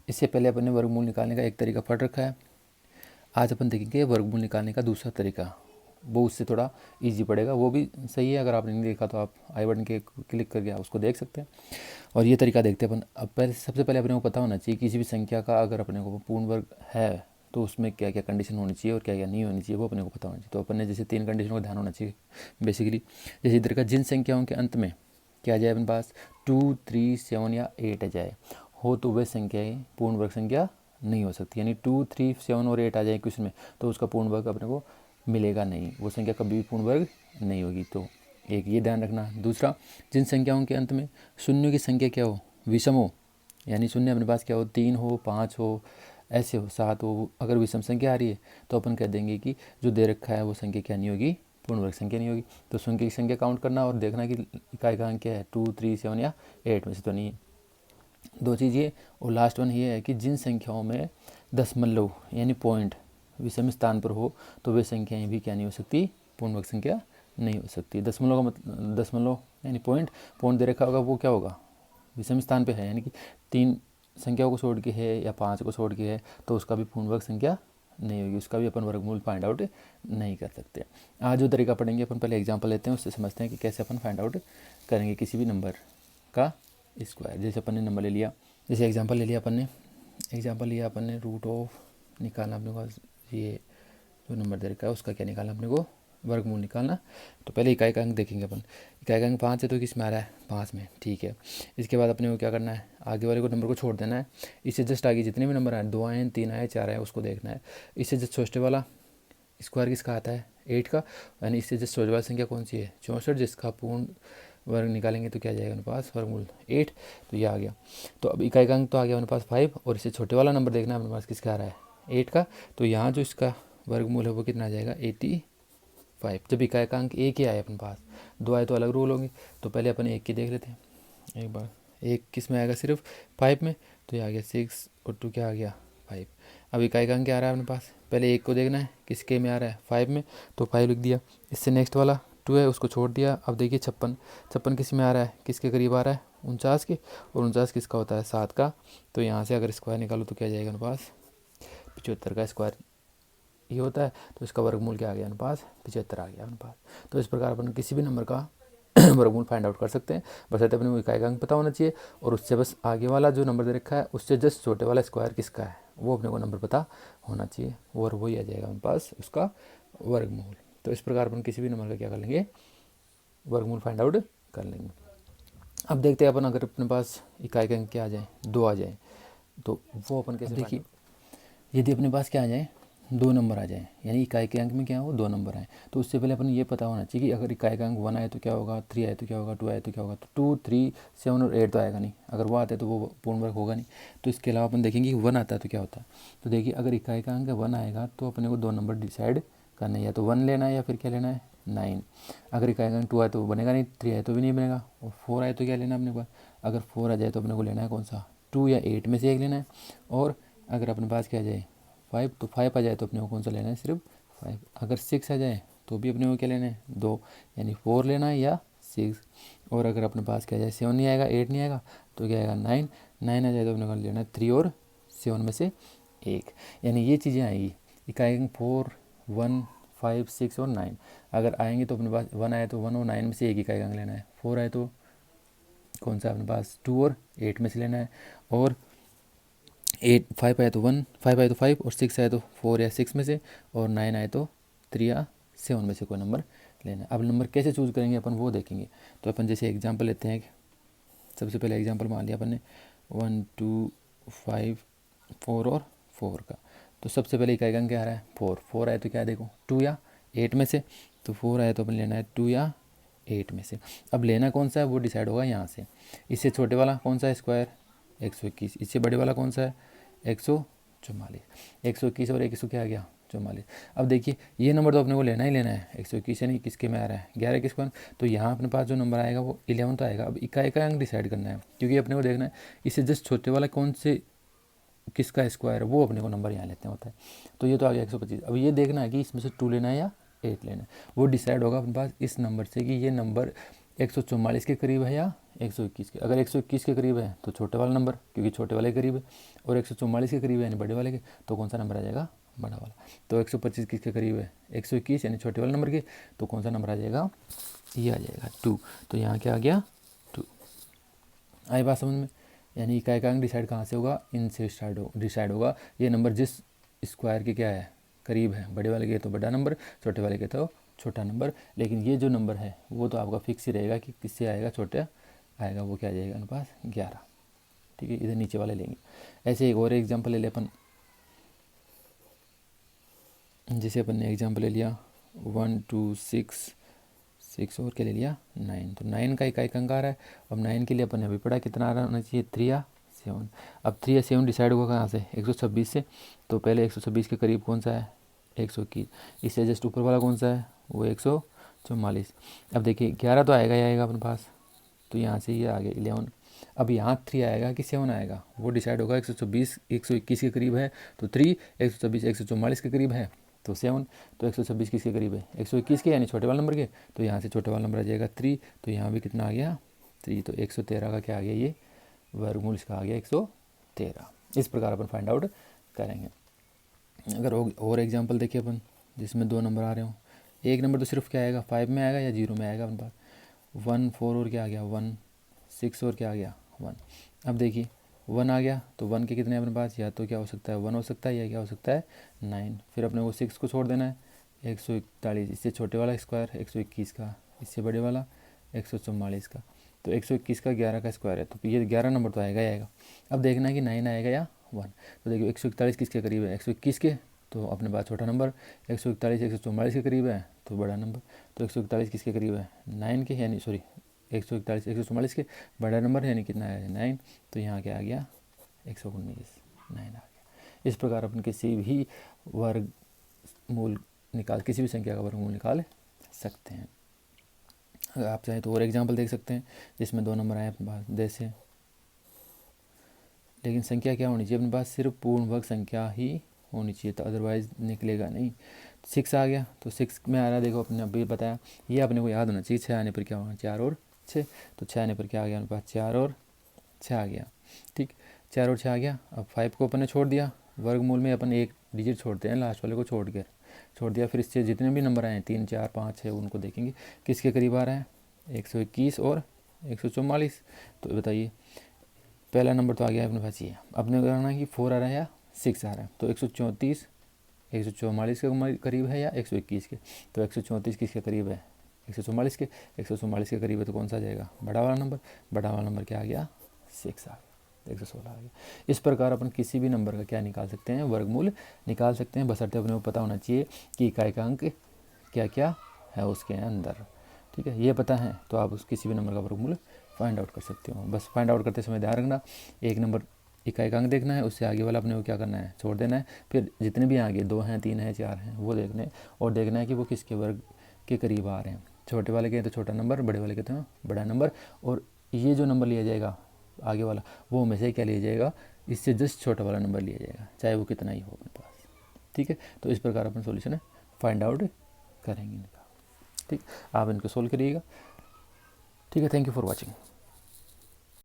इससे पहले अपन ने वर्गमूल निकालने का एक तरीका पढ़ रखा है। आज अपन देखेंगे वर्गमूल निकालने का दूसरा तरीका, वो उससे थोड़ा इजी पड़ेगा। वो भी सही है, अगर आपने नहीं देखा तो आप आई बटन के क्लिक करके आप उसको देख सकते हैं। और ये तरीका देखते हैं अपन। अब पहले सबसे पहले अपने को पता होना चाहिए किसी भी संख्या का अगर अपने को पूर्ण वर्ग है तो उसमें क्या क्या कंडीशन होनी चाहिए और क्या क्या नहीं होनी चाहिए, वो अपने को पता होना चाहिए। तो अपन ने जैसे 3 कंडीशन को ध्यान होना चाहिए बेसिकली। जैसे इधर का जिन संख्याओं के अंत में क्या आ जाए अपने पास 2, 3, 7 या 8 आ जाए हो तो वे संख्याएँ पूर्ण वर्ग संख्या नहीं हो सकती। यानी 2, 3, 7 और 8 आ जाए क्वेश्चन में तो उसका पूर्ण वर्ग अपने को मिलेगा नहीं, वो संख्या कभी भी पूर्ण वर्ग नहीं होगी। तो एक ये ध्यान रखना। दूसरा, जिन संख्याओं के अंत में शून्यों की संख्या क्या हो, विषम हो, यानी शून्य अपने पास क्या हो 3 हो, 5 हो, ऐसे हो, 7 हो, अगर विषम संख्या आ रही है तो अपन कह देंगे कि जो दे रखा है वो संख्या क्या नहीं होगी, पूर्ण वर्ग संख्या नहीं होगी। तो शून्य की संख्या काउंट करना और देखना कि इकाई का अंक क्या है 2, 3, 7 या 8 में से तो नहीं है। दो चीज़ ये, और लास्ट वन ये है कि जिन संख्याओं में दशमलव यानी पॉइंट विषम स्थान पर हो तो वे संख्याएं भी क्या नहीं हो सकती, पूर्ण वर्ग संख्या नहीं हो सकती। दशमलव का मतलब दशमलव यानी पॉइंट दे रखा होगा वो क्या होगा, विषम स्थान पे है, यानी कि 3 संख्याओं को छोड़ के है या 5 को छोड़ के है तो उसका भी पूर्ण वर्ग संख्या नहीं होगी, उसका भी अपन वर्गमूल फाइंड आउट नहीं कर सकते। आज जो तरीका पढ़ेंगे अपन पहले एग्जांपल लेते हैं, उससे समझते हैं कि कैसे अपन फाइंड आउट करेंगे किसी भी नंबर का स्क्वायर। जैसे अपन ने नंबर ले लिया, जैसे एग्जांपल ले लिया अपन ने रूट ऑफ निकालना अपने को, ये जो नंबर दे रखा है उसका क्या निकालना अपने को, वर्गमूल निकालना। तो पहले इकाई का अंक देखेंगे अपन। इकाई का अंक 5 है तो किस में आ रहा है, 5 में, ठीक है। इसके बाद अपने को क्या करना है, आगे वाले को नंबर को छोड़ देना है। इससे जस्ट आगे जितने भी नंबर आए, 2 आए, 3 आए, 4 आए, उसको देखना है। इससे जस्ट छोटे वाला स्क्वायर किसका आता है, 8 का, यानी इससे जस्ट छोटे वाली संख्या कौन सी है, 64, जिसका पूर्ण वर्ग निकालेंगे तो क्या जाएगा मेरे पास, वर्गमूल 8। तो ये आ गया। तो अब इकाई का अंक तो आ गया मेरे पास 5, और इससे छोटे वाला नंबर देखना है मेरे पास किसका आ रहा है, 8 का। तो यहाँ जो इसका वर्गमूल है वो कितना आ जाएगा, 85। जब इकाई का अंक एक ही आए अपने पास, 2 आए तो अलग रूल होंगे। तो पहले अपन एक की देख लेते हैं एक बार। एक किस में आएगा, सिर्फ 5 में, तो ये आ गया 6 और 2 क्या आ गया 5। अब इकाई का अंक क्या आ रहा है अपने पास, पहले एक को देखना है किसके में आ रहा है, 5 में, तो 5 लिख दिया। इससे नेक्स्ट वाला 2 है उसको छोड़ दिया। अब देखिए 56 किस में आ रहा है, किसके करीब आ रहा है, 49 के, और 49 किसका होता है, 7 का। तो यहाँ से अगर स्क्वायर निकालो तो क्या जाएगा मेरे पास, 75 का स्क्वायर ये होता है। तो इसका वर्गमूल क्या आ गया मेरे पास, 75 आ गया मेरे पास। तो इस प्रकार अपन किसी भी नंबर का वर्गमूल फाइंड आउट कर सकते हैं, बस अपने को इकाई का अंक पता होना चाहिए, और उससे बस आगे वाला जो नंबर दे रखा है उससे जस्ट छोटे वाला स्क्वायर किसका है वो अपने को नंबर पता होना चाहिए, और वही आ जाएगा मेरे पास उसका वर्गमूल। तो इस प्रकार अपन किसी भी नंबर का क्या कर लेंगे, वर्गमूल फाइंड आउट कर लेंगे। अब देखते हैं अपन अगर अपने पास इकाई का अंक क्या आ जाए, 2 आ जाए, तो वो अपन कैसे, देखिए यदि अपने पास क्या आ जाए, 2 नंबर आ जाए, यानी इकाई के अंक में क्या हो, 2 नंबर आए, तो उससे पहले अपन ये पता होना चाहिए कि अगर इकाई का अंक 1 आए तो क्या होगा, 3 आए तो क्या होगा, 2 आए तो क्या होगा। तो 2, 3, 7 और 8 तो आएगा नहीं, अगर वो आते तो वो पूर्ण वर्ग होगा नहीं। तो इसके अलावा अपन देखेंगे कि 1 आता है तो क्या होता है। तो देखिए अगर इकाई का अंक 1 आएगा तो अपने को 2 नंबर डिसाइड करना है, या तो 1 लेना है या फिर क्या लेना है, 9। अगर इकाई का अंक 2 आए तो वो बनेगा नहीं, 3 आए तो भी नहीं बनेगा, और 4 आए तो क्या लेना है अपने पास, अगर 4 आ जाए तो अपने को लेना है कौन सा, 2 या 8 में से एक लेना है। और अगर अपने पास क्या आ जाए 5, तो 5 आ जाए तो अपने को कौन सा लेना है, सिर्फ 5। अगर 6 आ जाए तो भी अपने को क्या लेना है, 2, यानी 4 लेना है या 6। और अगर अपने पास क्या जाए 7 नहीं आएगा, 8 नहीं आएगा, तो क्या आएगा 9। 9 आ जाए तो अपने को लेना है 3 और 7 में से एक, यानी ये चीज़ें आएगी इकाई 4, 1, 5, 6 और 9। अगर आएंगे तो अपने पास 1 आए तो 1 और 9 में से एक इकाई अंक लेना है, 4 आए तो कौन सा अपने पास 2 और 8 में से लेना है, और 5 आए तो 1, 5 आए तो 5, और 6 आए तो 4 या 6 में से, और 9 आए तो 3 या 7 में से कोई नंबर लेना है। अब नंबर कैसे चूज़ करेंगे अपन वो देखेंगे। तो अपन जैसे एग्जांपल लेते हैं, सबसे पहले एग्जांपल मान लिया अपन ने 1, 2, 5, 4 और 4 का। तो सबसे पहले इकाई का अंक क्या आ रहा है, 4। 4 आए तो क्या देखो 2 या 8 में से, तो 4 आए तो अपन लेना है 2 या 8 में से। अब लेना कौन सा है वो डिसाइड होगा यहाँ से। इससे छोटे वाला कौन सा है स्क्वायर, 121। इससे बड़े वाला कौन सा है, 144। 121 और 100 क्या आ गया, 44। अब देखिए ये नंबर तो अपने को लेना ही लेना है, 121 यानी किसके में आ रहा है, 11 किसको, तो यहाँ अपने पास जो नंबर आएगा वो 11 आएगा। अब इकाई का अंक डिसाइड करना है, क्योंकि अपने को देखना है इससे जस्ट छोटे वाला कौन से किसका स्क्वायर है वो अपने को नंबर यहाँ लेते हैं होता है। तो ये तो आ गया 125। अब ये देखना है कि इसमें से 2 लेना है या 8 लेना है, वो डिसाइड होगा अपने पास इस नंबर से कि ये नंबर 144 के करीब है या 121 के। अगर 121 के करीब है तो छोटे वाला नंबर, क्योंकि छोटे वाले के करीब है, और 144 के करीब है यानी बड़े वाले के, तो कौन सा नंबर आ जाएगा, बड़ा वाला। तो 125 किसके करीब है, 121 यानी छोटे वाले नंबर के, तो कौन सा नंबर आ जाएगा, ये आ जाएगा 2। तो यहाँ क्या आ गया 2। आई बात समझ में। यानी इकाई का अंक डिसाइड कहाँ से होगा, इनसे डिसाइड होगा। ये नंबर जिस स्क्वायर के क्या है, करीब है, बड़े वाले के तो बड़ा नंबर, छोटे वाले के तो छोटा नंबर। लेकिन ये जो नंबर है वो तो आपका फिक्स ही रहेगा कि किससे आएगा, छोटा आएगा, वो क्या आ जाएगा अनुपात 11। ठीक है, इधर नीचे वाले लेंगे। ऐसे एक और एग्जाम्पल ले ले अपन, जैसे अपन ने एग्जाम्पल ले लिया 1 2 6 और क्या ले लिया 9। तो 9 का इकाई अंक आ रहा है। अब 9 के लिए अपन ने अभी पढ़ा कितना आ रहा होना चाहिए, 3 या 7। अब 3 या 7 डिसाइड होगा कहाँ से, 126 से। तो पहले 126 के करीब कौन सा है, 121। इससे जस्ट ऊपर वाला कौन सा है, वो 144। अब देखिए 11 तो आएगा ही आएगा अपने पास, तो यहाँ से ये आ गया 11। अब यहाँ 3 आएगा कि 7 आएगा, वो डिसाइड होगा। 126 121 के करीब है तो 3, 126 144 के करीब है तो 7। तो 126 किसके करीब है, 121 के यानी छोटे वाले नंबर के, तो यहाँ से छोटे वाला नंबर आ जाएगा 3। तो यहाँ भी कितना आ गया 3। तो 113 का क्या आ गया, ये वर्गमूल इसका आ गया 113। इस प्रकार अपन फाइंड आउट करेंगे। अगर और एग्जाम्पल देखिए अपन, जिसमें 2 नंबर आ रहे हो, एक नंबर तो सिर्फ क्या आएगा, 5 में आएगा या 0 में आएगा अपने पास। 1 4 और क्या आ गया 1 6 और क्या आ गया 1। अब देखिए 1 आ गया तो 1 के कितने अपने पास, या तो क्या हो सकता है 1 हो सकता है, या क्या हो सकता है 9। फिर अपने को 6 को छोड़ देना है, 141। इससे छोटे वाला स्क्वायर 121 का, इससे बड़े वाला 144 का। तो 121 का 11 का स्क्वायर है, तो ये 11 नंबर तो आएगा ही आएगा। अब देखना है कि 9 आएगा या 1। तो देखिए 141 किसके करीब है, 121 के, तो अपने पास छोटा नंबर। 141 144 के करीब है तो बड़ा नंबर। तो 141 किसके करीब है, 9 के, यानी सॉरी 141 144 के, बड़ा नंबर यानी कितना है 9। तो यहाँ क्या आ गया 119, 9 आ गया। इस प्रकार अपन किसी भी वर्गमूल निकाल, किसी भी संख्या का वर्गमूल निकाल सकते हैं। अगर आप चाहें तो और एग्जाम्पल देख सकते हैं जिसमें 2 नंबर आए अपने पास जैसे, लेकिन संख्या क्या होनी चाहिए अपने पास, सिर्फ पूर्ण वर्ग संख्या ही होनी चाहिए, तो अदरवाइज निकलेगा नहीं। 6 आ गया तो 6 में आ रहा है, देखो अपने अभी बताया, ये अपने को याद होना चाहिए। 6 आने पर क्या होगा, 4 और 6। तो 6 आने पर क्या आ गया अपने पास, 4 और 6 आ गया। ठीक, 4 और 6 आ गया। अब 5 को अपन ने छोड़ दिया, वर्गमूल में अपन एक डिजिट छोड़ते हैं, लास्ट वाले को छोड़ दिया। फिर इससे जितने भी नंबर आए 3 4 5 6 उनको देखेंगे किसके करीब आ रहा है, 121 और 144। तो बताइए पहला नंबर तो आ गया अपने पास, ये अपने को करना है कि 4 आ रहा है या 6 आ रहा है। तो 134 144 के करीब है या 121 के। तो 134 किसके करीब है, 144 के। 144 के करीब है तो कौन सा आ जाएगा, बड़ा वाला नंबर। बड़ा वाला नंबर क्या आ गया, 6 आ गया, 116 आ गया। इस प्रकार अपन किसी भी नंबर का क्या निकाल सकते हैं, वर्गमूल निकाल सकते हैं, बशर्ते अपने को पता होना चाहिए कि इकाई का अंक क्या क्या है उसके अंदर। ठीक है, ये पता है तो आप उस किसी भी नंबर का वर्गमूल फाइंड आउट कर सकते हो। बस फाइंड आउट करते समय ध्यान रखना, एक नंबर इकाई का अंक देखना है, उससे आगे वाला अपने को क्या करना है, छोड़ देना है। फिर जितने भी आगे 2 हैं 3 हैं 4 हैं वो देखने, और देखना है कि वो किसके वर्ग के करीब आ रहे हैं। छोटे वाले के तो छोटा नंबर, बड़े वाले के तो बड़ा नंबर। और ये जो नंबर लिया जाएगा आगे वाला, वो हमेशा ही क्या लिया जाएगा, इससे जस्ट छोटा वाला नंबर लिया जाएगा, चाहे वो कितना ही हो अपने पास। ठीक है, तो इस प्रकार अपन सॉल्यूशन फाइंड आउट करेंगे इनका। ठीक, आप इनको सोल्व करिएगा। ठीक है, थैंक यू फॉर वॉचिंग।